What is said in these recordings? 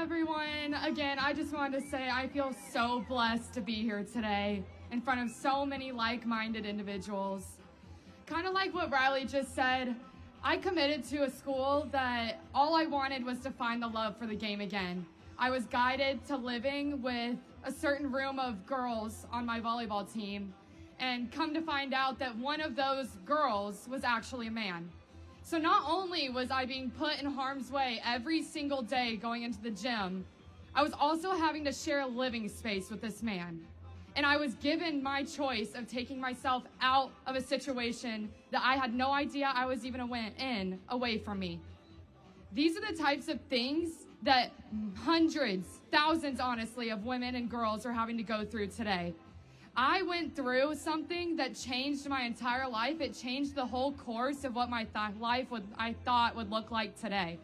everyone. Again, I just wanted to say I feel so blessed to be here today in front of so many like-minded individuals. Kind of like what Riley just said, I committed to a school that all I wanted was to find the love for the game again. I was guided to living with a certain room of girls on my volleyball team, and come to find out that one of those girls was actually a man. So not only was I being put in harm's way every single day going into the gym, I was also having to share a living space with this man. And I was given my choice of taking myself out of a situation that I had no idea I was even in, away from me. These are the types of things that hundreds, thousands honestly, of women and girls are having to go through today. I went through something that changed my entire life. It changed the whole course of what my life I thought would look like today.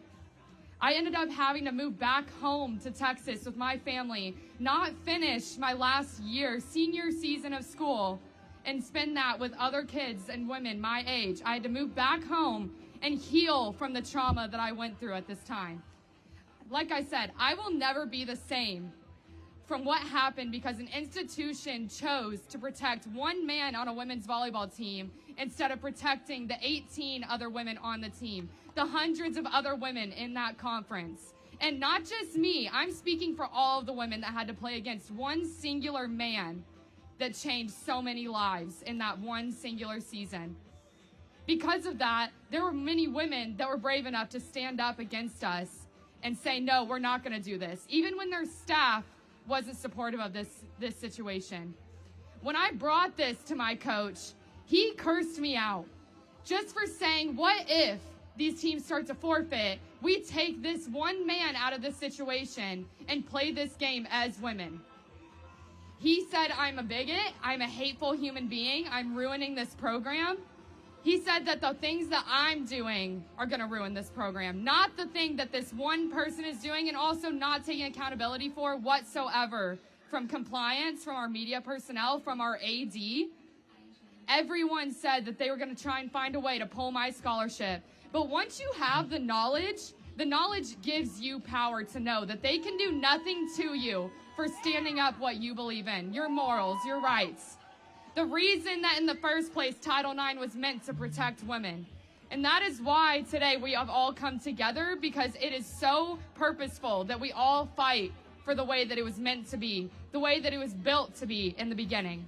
I ended up having to move back home to Texas with my family, not finish my last year, senior season of school, and spend that with other kids and women my age. I had to move back home and heal from the trauma that I went through at this time. Like I said, I will never be the same from what happened because an institution chose to protect one man on a women's volleyball team instead of protecting the 18 other women on the team, the hundreds of other women in that conference. And not just me, I'm speaking for all of the women that had to play against one singular man that changed so many lives in that one singular season. Because of that, there were many women that were brave enough to stand up against us and say, no, we're not gonna do this, even when their staff wasn't supportive of this situation. When I brought this to my coach, he cursed me out just for saying, what if these teams start to forfeit? We take this one man out of this situation and play this game as women. He said, I'm a bigot, I'm a hateful human being, I'm ruining this program. He said that the things that I'm doing are gonna ruin this program, not the thing that this one person is doing, and also not taking accountability for whatsoever, from compliance, from our media personnel, from our AD. Everyone said that they were gonna try and find a way to pull my scholarship. But once you have the knowledge gives you power to know that they can do nothing to you for standing up what you believe in, your morals, your rights. The reason that in the first place Title IX was meant to protect women. And that is why today we have all come together, because it is so purposeful that we all fight for the way that it was meant to be, the way that it was built to be in the beginning.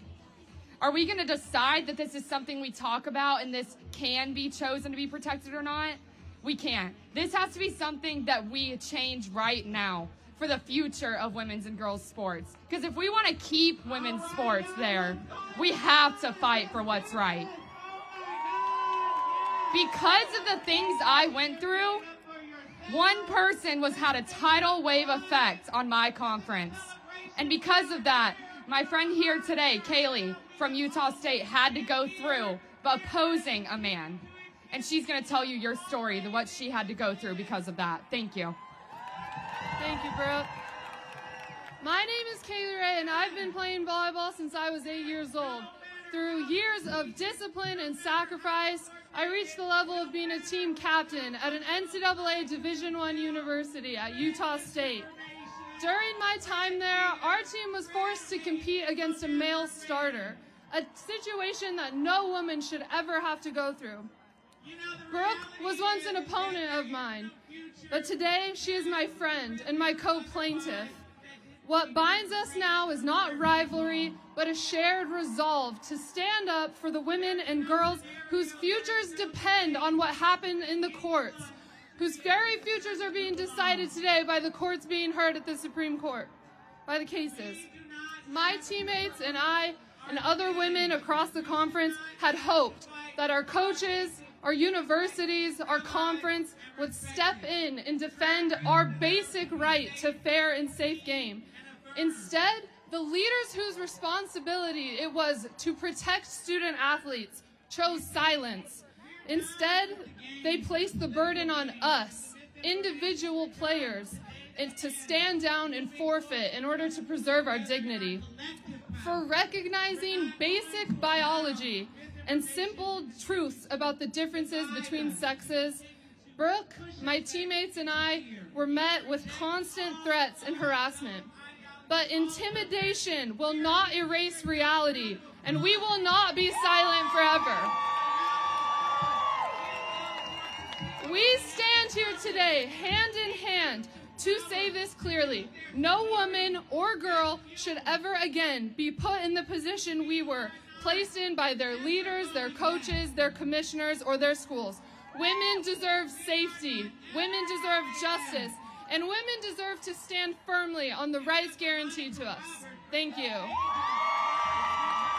Are we going to decide that this is something we talk about and this can be chosen to be protected or not? We can't. This has to be something that we change right now for the future of women's and girls' sports. Because if we want to keep women's sports there, we have to fight for what's right. Because of the things I went through, one person had a tidal wave effect on my conference. And because of that, my friend here today, Kaylie from Utah State, had to go through opposing a man. And she's going to tell you your story, what she had to go through because of that. Thank you. Thank you, Brooke. My name is Kaylie Ray, and I've been playing volleyball since I was 8 years old. Through years of discipline and sacrifice, I reached the level of being a team captain at an NCAA Division I university at Utah State. During my time there, our team was forced to compete against a male starter, a situation that no woman should ever have to go through. Brooke was once an opponent of mine, but today she is my friend and my co-plaintiff. What binds us now is not rivalry, but a shared resolve to stand up for the women and girls whose futures depend on what happened in the courts, whose very futures are being decided today by the courts being heard at the Supreme Court, by the cases. My teammates and I and other women across the conference had hoped that our coaches, our universities, our conference would step in and defend our basic right to fair and safe game. Instead, the leaders whose responsibility it was to protect student athletes chose silence. Instead, they placed the burden on us, individual players, and to stand down and forfeit in order to preserve our dignity. For recognizing basic biology and simple truths about the differences between sexes, Brooke, my teammates, and I were met with constant threats and harassment. But intimidation will not erase reality, and we will not be silent forever. We stand here today, hand in hand, to say this clearly. No woman or girl should ever again be put in the position we were placed in by their leaders, their coaches, their commissioners, or their schools. Women deserve safety. Women deserve justice. And women deserve to stand firmly on the rights guaranteed to us. Thank you.